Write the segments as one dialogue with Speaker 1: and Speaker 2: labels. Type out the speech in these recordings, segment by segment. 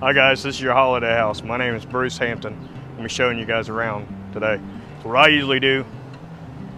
Speaker 1: Hi guys, this is your holiday house. My name is Bruce Hampton. I'm be showing you guys around today. So what I usually do,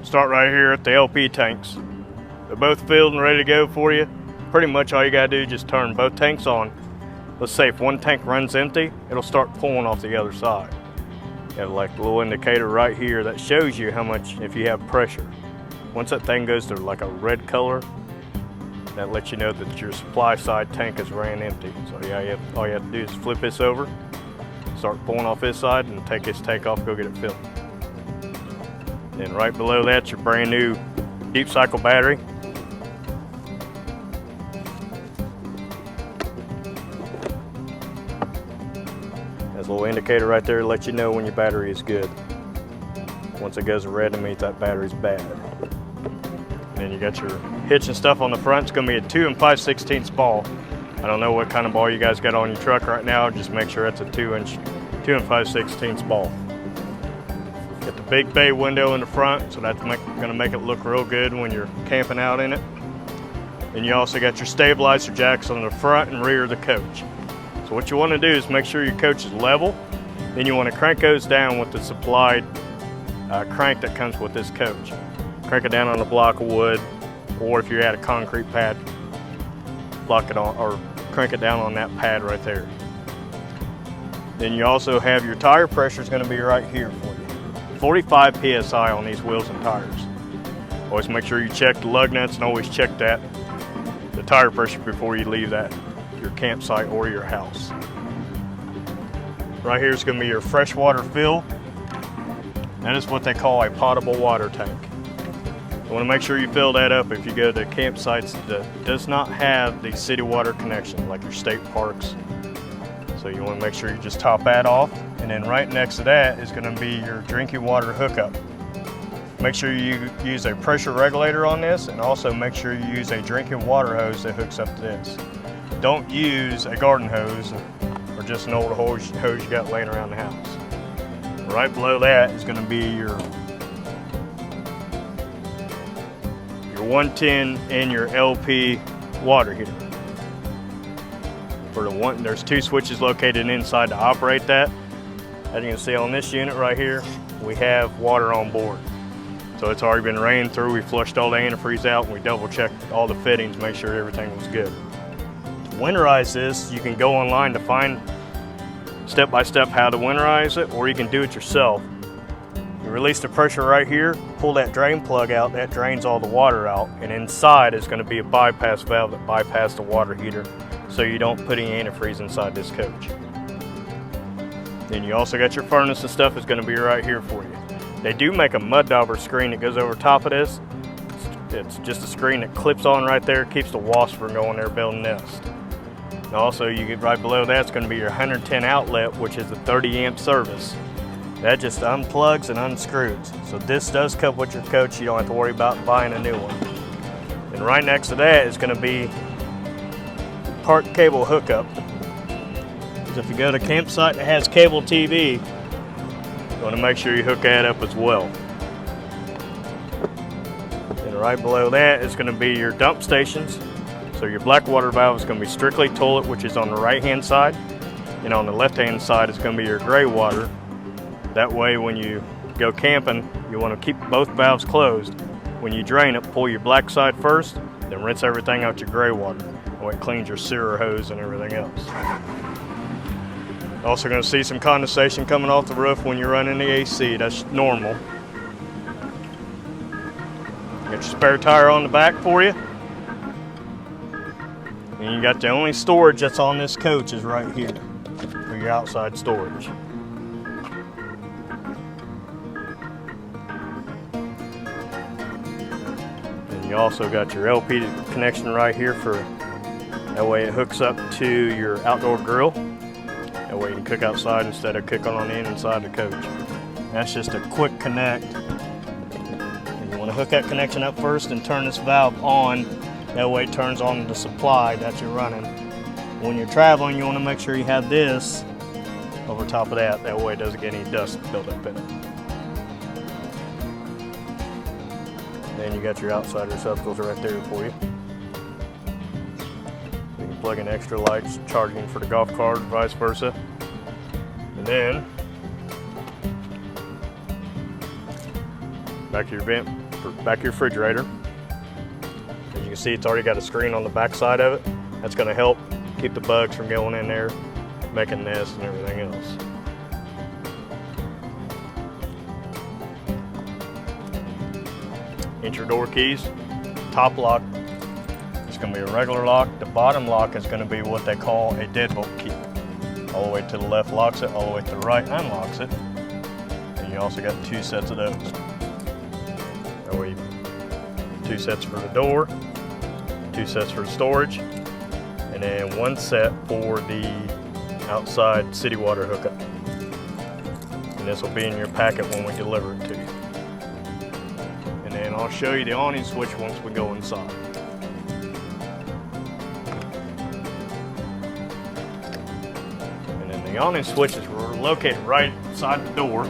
Speaker 1: start right here at the LP tanks. They're both filled and ready to go for you. Pretty much all you gotta do is just turn both tanks on. Let's say if one tank runs empty, it'll start pulling off the other side. You have like a little indicator right here that shows you how much, if you have pressure. Once that thing goes to like a red color, that lets you know that your supply side tank is ran empty. So yeah, all you have to do is flip this over, start pulling off this side, and take this tank off, go get it filled. Then right below that's your brand new deep cycle battery. There's a little indicator right there to let you know when your battery is good. Once it goes red, it means that battery's bad. Then you got your hitch and stuff on the front. It's going to be a 2 5/16 ball. I don't know what kind of ball you guys got on your truck right now. Just make sure it's a 2 5/16 ball. Got the big bay window in the front, so that's going to make it look real good when you're camping out in it. And you also got your stabilizer jacks on the front and rear of the coach. So what you want to do is make sure your coach is level. Then you want to crank those down with the supplied crank that comes with this coach. Crank it down on a block of wood, or if you're at a concrete pad, block it on or crank it down on that pad right there. Then you also have your tire pressure is going to be right here for you. 45 psi on these wheels and tires. Always make sure you check the lug nuts and always check the tire pressure before you leave your campsite or your house. Right here is going to be your freshwater fill. That is what they call a potable water tank. You want to make sure you fill that up if you go to campsites that does not have the city water connection, like your state parks. So you want to make sure you just top that off, and then right next to that is going to be your drinking water hookup. Make sure you use a pressure regulator on this, and also make sure you use a drinking water hose that hooks up to this. Don't use a garden hose or just an old hose you got laying around the house. Right below that is going to be your 110 and your LP water heater. There's 2 switches located inside to operate that. As you can see on this unit right here, we have water on board. So it's already been rained through. We flushed all the antifreeze out, and we double checked all the fittings, make sure everything was good. To winterize this, you can go online to find step-by-step how to winterize it, or you can do it yourself. You release the pressure right here, pull that drain plug out, that drains all the water out, and inside is going to be a bypass valve that bypasses the water heater so you don't put any antifreeze inside this coach. Then you also got your furnace and stuff is going to be right here for you. They do make a mud dauber screen that goes over top of this. It's just a screen that clips on right there, keeps the wasp from going there building nest. And also you get right below that's going to be your 110 outlet, which is a 30 amp service. That just unplugs and unscrews. So this does come with your coach. You don't have to worry about buying a new one. And right next to that is going to be part cable hookup. So if you go to a campsite that has cable TV, you want to make sure you hook that up as well. And right below that is going to be your dump stations. So your black water valve is going to be strictly toilet, which is on the right hand side. And on the left hand side is going to be your gray water. That way when you go camping, you want to keep both valves closed. When you drain it, pull your black side first, then rinse everything out your gray water. That way it cleans your sewer hose and everything else. Also going to see some condensation coming off the roof when you're running the AC. That's normal. Got your spare tire on the back for you. And you got the only storage that's on this coach is right here for your outside storage. You also got your LP connection right here that way it hooks up to your outdoor grill. That way you can cook outside instead of cooking on the inside of the coach. That's just a quick connect. And you want to hook that connection up first and turn this valve on. That way it turns on the supply that you're running. When you're traveling, you want to make sure you have this over top of that. That way it doesn't get any dust built up in it. Then you got your outside receptacles right there for you. You can plug in extra lights, charging for the golf cart, vice versa. And then back to your vent, back to your refrigerator. As you can see, it's already got a screen on the back side of it. That's going to help keep the bugs from going in there, making nests and everything else. Enter door keys. Top lock is going to be a regular lock. The bottom lock is going to be what they call a deadbolt key. All the way to the left locks it, all the way to the right unlocks it. And you also got 2 sets of those. That way, 2 sets for the door, 2 sets for the storage, and then 1 set for the outside city water hookup. And this will be in your packet when we deliver it to you. And then I'll show you the awning switch once we go inside. And then the awning switches were located right inside the door.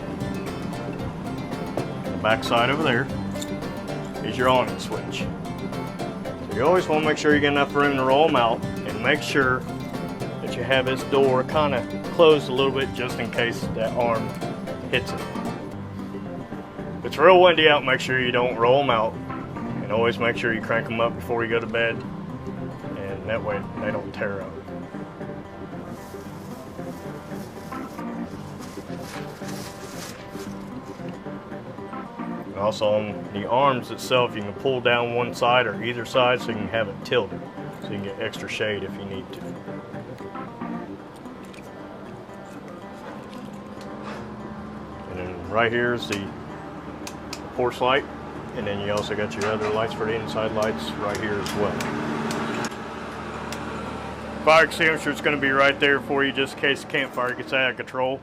Speaker 1: The back side over there is your awning switch. So you always want to make sure you get enough room to roll them out, and make sure that you have this door kind of closed a little bit just in case that arm hits it. If it's real windy out, make sure you don't roll them out, and always make sure you crank them up before you go to bed, and that way they don't tear up. And also on the arms itself, you can pull down one side or either side so you can have it tilted, so you can get extra shade if you need to. And then right here is the porch light, and then you also got your other lights for the inside lights right here as well. Fire extinguisher is going to be right there for you just in case the campfire gets out of control.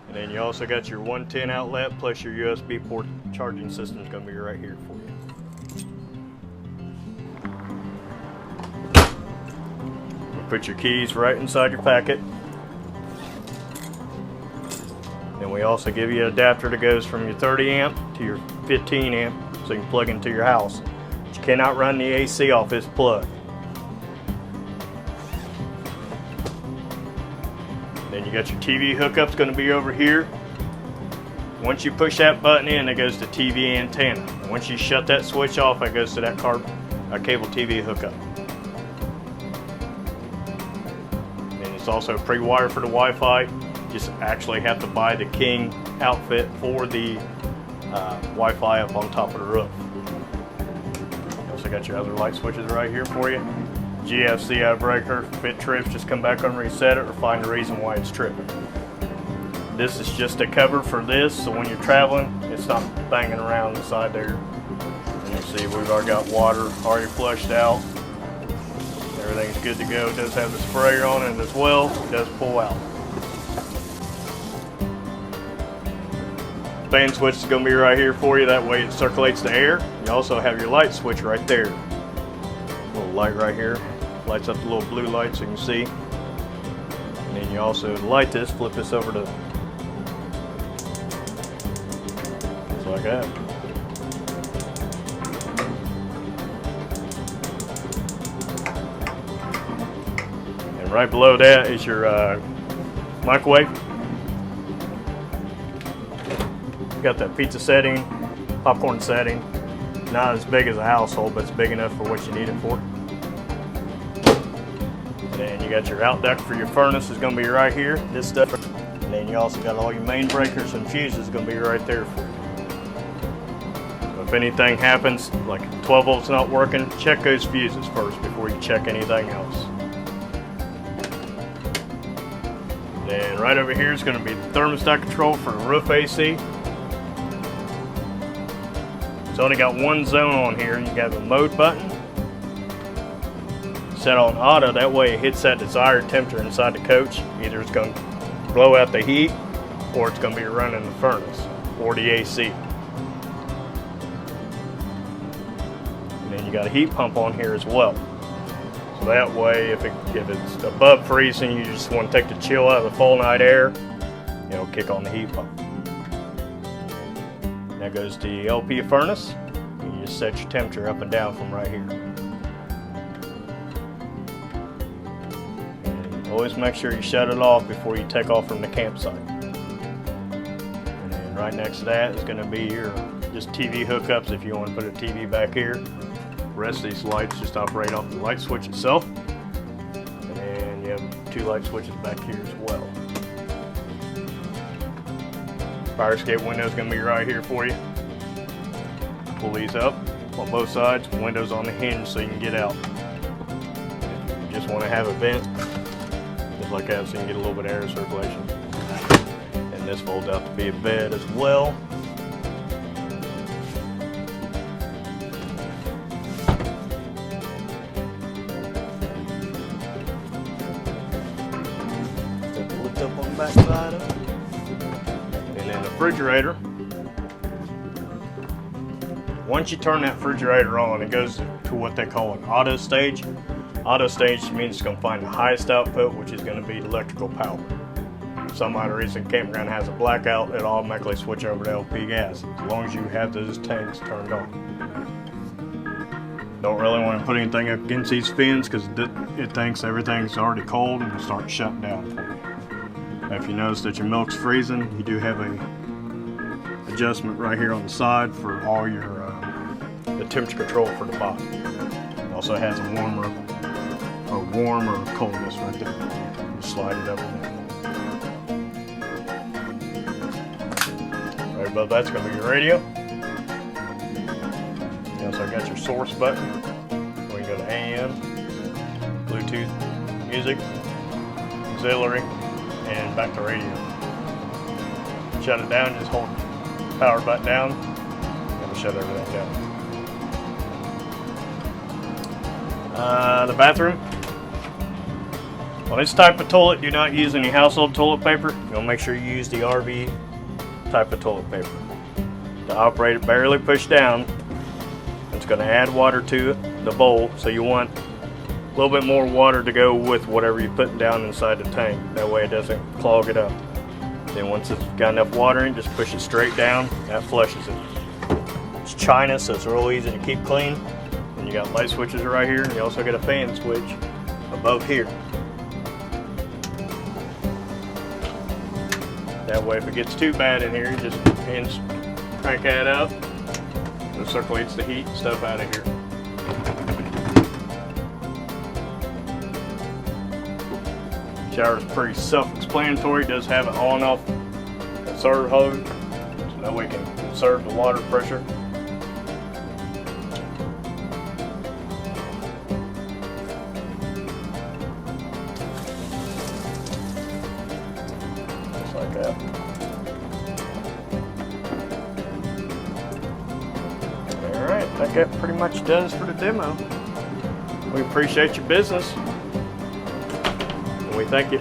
Speaker 1: And then you also got your 110 outlet plus your USB port charging system is going to be right here for you. Put your keys right inside your packet. Then we also give you an adapter that goes from your 30 amp to your 15 amp so you can plug into your house. But you cannot run the AC off this plug. Then you got your TV hookups going to be over here. Once you push that button in, it goes to TV antenna. And once you shut that switch off, it goes to that cable TV hookup. And it's also pre-wired for the Wi-Fi. You just actually have to buy the King outfit for the Wi-Fi up on top of the roof. You also got your other light switches right here for you. GFC out breaker, if it trips, just come back and reset it or find the reason why it's tripping. This is just a cover for this, so when you're traveling, it's not banging around inside there. And you see we've already got water already flushed out. Everything's good to go. It does have the sprayer on it as well. It does pull out. Fan switch is going to be right here for you. That way it circulates the air. You also have your light switch right there. Little light right here. Lights up the little blue light so you can see. And then you also light this, flip this over to just like that. And right below that is your microwave. You got that pizza setting, popcorn setting. Not as big as a household, but it's big enough for what you need it for. And you got your out duct for your furnace is going to be right here. This stuff. And then you also got all your main breakers and fuses going to be right there for you. So if anything happens, like 12 volts not working, check those fuses first before you check anything else. Then right over here is going to be the thermostat control for the roof AC. It's only got one zone on here. You got the mode button set on auto. That way it hits that desired temperature inside the coach. Either it's going to blow out the heat or it's going to be running the furnace or the AC. And then you got a heat pump on here as well. So that way if it's above freezing, you just want to take the chill out of the full night air, it'll kick on the heat pump. That goes to the LP furnace. You just set your temperature up and down from right here. always make sure you shut it off before you take off from the campsite. And then right next to that is going to be your just TV hookups if you want to put a TV back here. The rest of these lights just operate off the light switch itself. And then you have 2 light switches back here as well. Fire escape window is going to be right here for you. Pull these up on both sides, windows on the hinge so you can get out. If you just want to have a vent, just like that, so you can get a little bit of air circulation. And this folds out to be a bed as well. Lift up on the back side of it. And then the refrigerator. Once you turn that refrigerator on, it goes to what they call an auto stage. Auto stage means it's going to find the highest output, which is going to be electrical power. If some odd reason the campground has a blackout, it'll automatically switch over to LP gas, as long as you have those tanks turned on. Don't really want to put anything up against these fins because it thinks everything's already cold and will start shutting down for you. Now, if you notice that your milk's freezing, you do have a adjustment right here on the side for all your the temperature control for the bottom. It also has a warm or coldness right there. You slide it up and down. Right above that's going to be your radio. You also got your source button. We can go to AM, Bluetooth, music, auxiliary, and back to radio. Shut it down, just hold the power button down, and it'll shut everything down. The bathroom. On this type of toilet, do not use any household toilet paper. You'll make sure you use the RV type of toilet paper. To operate it, barely push down. It's going to add water to it, the bowl, so you want a little bit more water to go with whatever you're putting down inside the tank. That way it doesn't clog it up. Then once it's got enough water in, just push it straight down. That flushes it. It's China, so it's real easy to keep clean. And you got light switches right here. And you also got a fan switch above here. That way, if it gets too bad in here, you just crank that out. It circulates the heat and stuff out of here. Shower is pretty self-explanatory. It does have an on and off serve hose, so that way you can conserve the water pressure. Just like that. Alright, I think that pretty much does for the demo. We appreciate your business. We thank you.